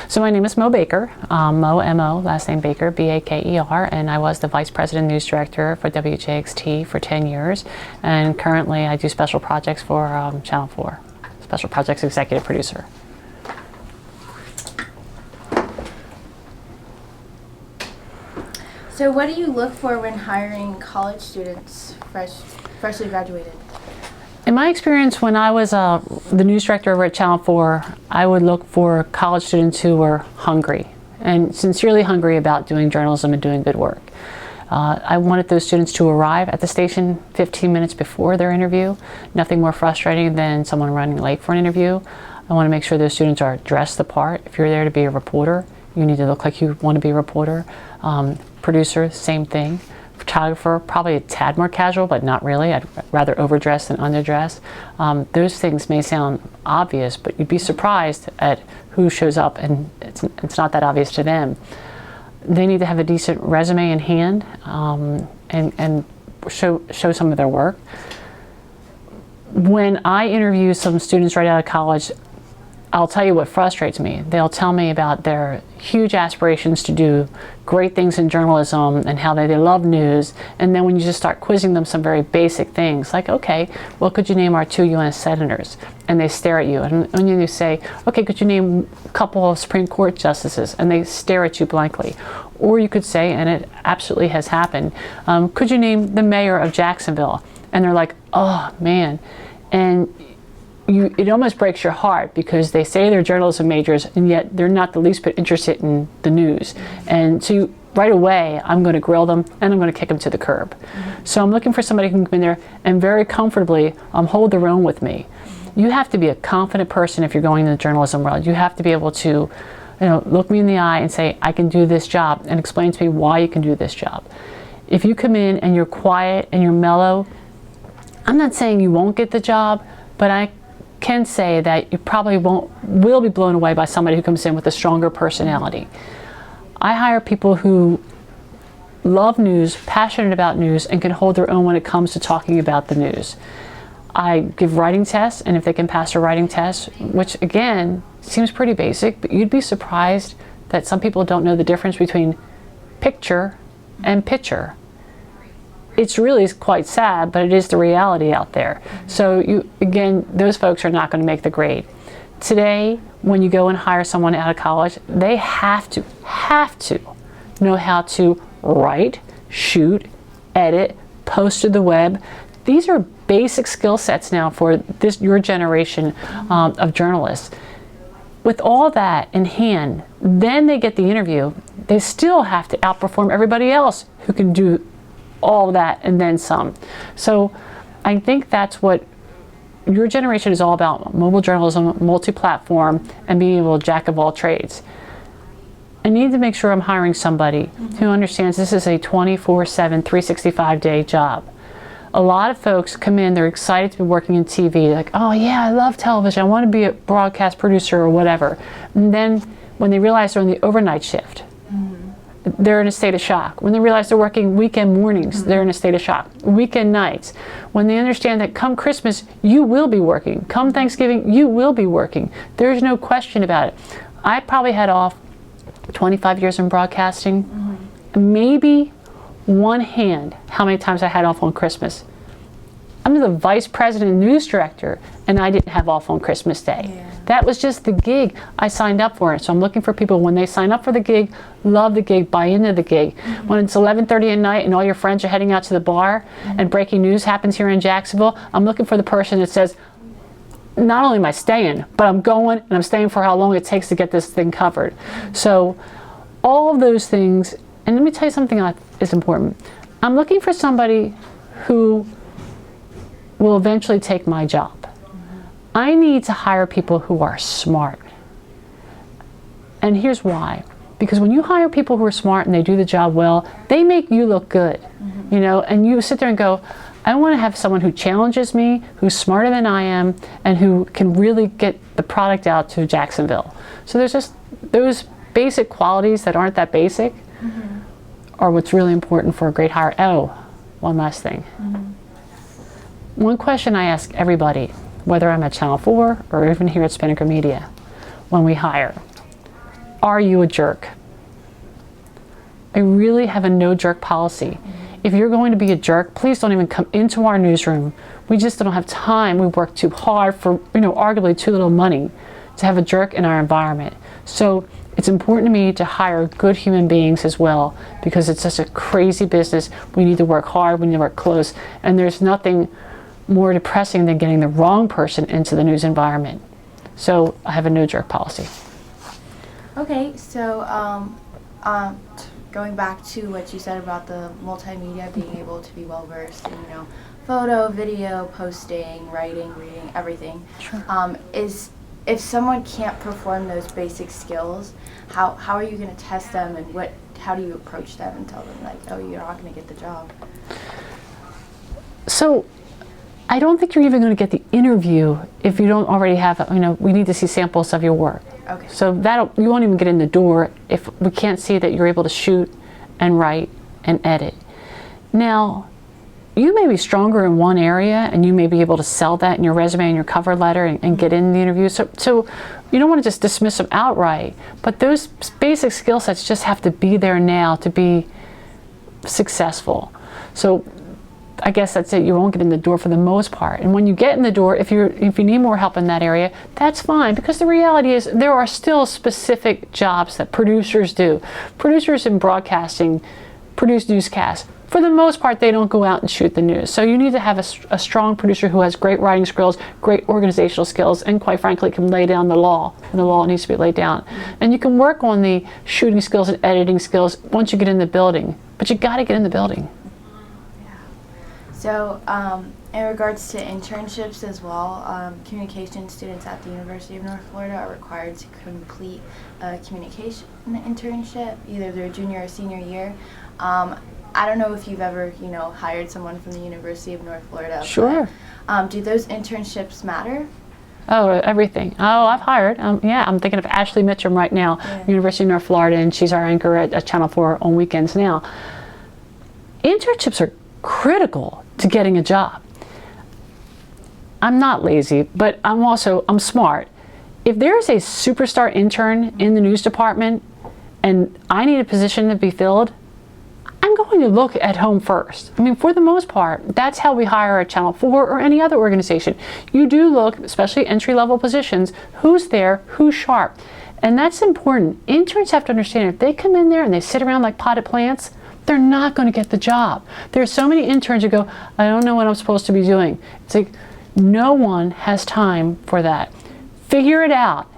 So my name is Mo Baker, Mo, M-O, last name Baker, B-A-K-E-R, and I was the Vice President News Director for WJXT for 10 years, and currently I do special projects for Channel 4, Special Projects Executive Producer. So what do you look for when hiring college students, freshly graduated? In my experience, when I was the news director over at Channel 4, I would look for college students who were hungry and sincerely hungry about doing journalism and doing good work. I wanted those students to arrive at the station 15 minutes before their interview. Nothing more frustrating than someone running late for an interview. I want to make sure those students are dressed the part. If you're there to be a reporter, you need to look like you want to be a reporter. Producer, same thing. Photographer, probably a tad more casual, but not really. I'd rather overdress than underdress. Those things may sound obvious, but you'd be surprised at who shows up and it's not that obvious to them. They need to have a decent resume in hand and show some of their work. When I interview some students right out of college, I'll tell you what frustrates me. They'll tell me about their huge aspirations to do great things in journalism and how they love news, and then when you just start quizzing them some very basic things like, okay, well, could you name our 2 UN senators? And they stare at you, and when you say, okay, could you name a couple of Supreme Court justices? And they stare at you blankly. Or you could say, and it absolutely has happened, could you name the mayor of Jacksonville? And they're like, oh man. And it almost breaks your heart because they say they're journalism majors and yet they're not the least bit interested in the news. And so right away, I'm going to grill them and I'm going to kick them to the curb. So I'm looking for somebody who can come in there and very comfortably hold their own with me. You have to be a confident person if you're going in the journalism world. You have to be able to look me in the eye and say, I can do this job, and explain to me why you can do this job. If you come in and you're quiet and you're mellow, I'm not saying you won't get the job, but I can say that you probably will be blown away by somebody who comes in with a stronger personality. I hire people who love news, passionate about news, and can hold their own when it comes to talking about the news. I give writing tests, and if they can pass a writing test, which again seems pretty basic, but you'd be surprised that some people don't know the difference between picture and pitcher. It's really quite sad, but it is the reality out there. So again, those folks are not going to make the grade. Today, when you go and hire someone out of college, they have to know how to write, shoot, edit, post to the web. These are basic skill sets now for your generation of journalists. With all that in hand, then they get the interview. They still have to outperform everybody else who can do all that and then some. So I think that's what your generation is all about: mobile journalism, multi-platform, and being able to jack of all trades. I need to make sure I'm hiring somebody who understands this is a 24/7, 365-day job. A lot of folks come in, they're excited to be working in TV, like, oh yeah, I love television, I want to be a broadcast producer or whatever. And then when they realize they're in the overnight shift, they're in a state of shock. When they realize they're working weekend mornings, they're in a state of shock. Weekend nights. When they understand that come Christmas, you will be working. Come Thanksgiving, you will be working. There's no question about it. I probably had off 25 years in broadcasting. Maybe one hand how many times I had off on Christmas. I'm the vice president and news director, and I didn't have off on Christmas Day. Yeah. That was just the gig. I signed up for it. So I'm looking for people, when they sign up for the gig, love the gig, buy into the gig. When it's 11:30 at night and all your friends are heading out to the bar and breaking news happens here in Jacksonville, I'm looking for the person that says, not only am I staying, but I'm going, and I'm staying for how long it takes to get this thing covered. So all of those things, and let me tell you something that is important. I'm looking for somebody who will eventually take my job. I need to hire people who are smart. And here's why. Because when you hire people who are smart and they do the job well, they make you look good. And you sit there and go, I want to have someone who challenges me, who's smarter than I am, and who can really get the product out to Jacksonville. So there's just those basic qualities that aren't that basic are what's really important for a great hire. Oh, one last thing. One question I ask everybody, whether I'm at Channel 4 or even here at Spinnaker Media, when we hire, are you a jerk? I really have a no jerk policy. If you're going to be a jerk, please don't even come into our newsroom. We just don't have time. We work too hard for, arguably too little money to have a jerk in our environment. So it's important to me to hire good human beings as well, because it's such a crazy business. We need to work hard, we need to work close, and there's nothing more depressing than getting the wrong person into the news environment. So I have a no jerk policy. Okay, so going back to what you said about the multimedia, being able to be well versed in, photo, video, posting, writing, reading, everything. Sure. Is if someone can't perform those basic skills, how are you going to test them, and how do you approach them and tell them, like, oh, you're not going to get the job? So I don't think you're even going to get the interview if you don't already have, we need to see samples of your work. Okay. So you won't even get in the door if we can't see that you're able to shoot and write and edit. Now, you may be stronger in one area, and you may be able to sell that in your resume and your cover letter and get in the interview. So you don't want to just dismiss them outright, but those basic skill sets just have to be there now to be successful. So I guess that's it. You won't get in the door for the most part. And when you get in the door, if you need more help in that area, that's fine, because the reality is there are still specific jobs that producers do. Producers in broadcasting produce newscasts. For the most part, they don't go out and shoot the news. So you need to have a strong producer who has great writing skills, great organizational skills, and quite frankly can lay down the law when the law needs to be laid down. And you can work on the shooting skills and editing skills once you get in the building, but you got to get in the building. So, in regards to internships as well, communication students at the University of North Florida are required to complete a communication internship, either their junior or senior year. I don't know if you've ever, hired someone from the University of North Florida. Sure. But, do those internships matter? Oh, everything. Oh, I've hired. Yeah, I'm thinking of Ashley Mitchum right now, University of North Florida, and she's our anchor at Channel 4 on weekends now. Internships are critical to getting a job. I'm not lazy, but I'm smart. If there's a superstar intern in the news department and I need a position to be filled, I'm going to look at home first. For the most part, that's how we hire at Channel 4 or any other organization. You do look, especially entry-level positions, who's there, who's sharp. And that's important. Interns have to understand, if they come in there and they sit around like potted plants, they're not going to get the job. There's so many interns who go, I don't know what I'm supposed to be doing. It's like, no one has time for that. Figure it out.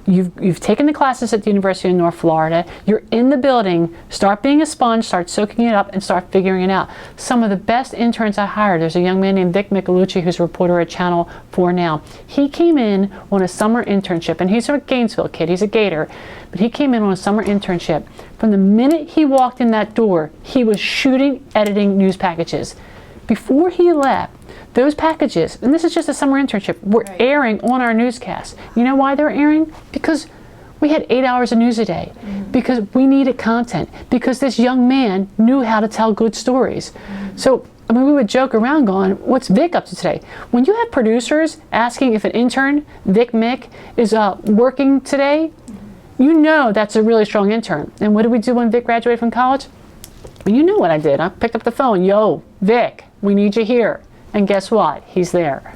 You've taken the classes at the University of North Florida. You're in the building. Start being a sponge, start soaking it up, and start figuring it out. Some of the best interns I hired, there's a young man named Vic Michelucci who's a reporter at Channel 4 now. He came in on a summer internship, and he's a Gainesville kid. He's a Gator. But he came in on a summer internship. From the minute he walked in that door, he was shooting, editing news packages. Before he left, those packages, and this is just a summer internship, were airing on our newscast. You know why they're airing? Because we had 8 hours of news a day. Because we needed content. Because this young man knew how to tell good stories. So, we would joke around going, what's Vic up to today? When you have producers asking if an intern, Vic Mick, is working today, you know that's a really strong intern. And what did we do when Vic graduated from college? You know what I did. I picked up the phone. Yo, Vic, we need you here. And guess what? He's there.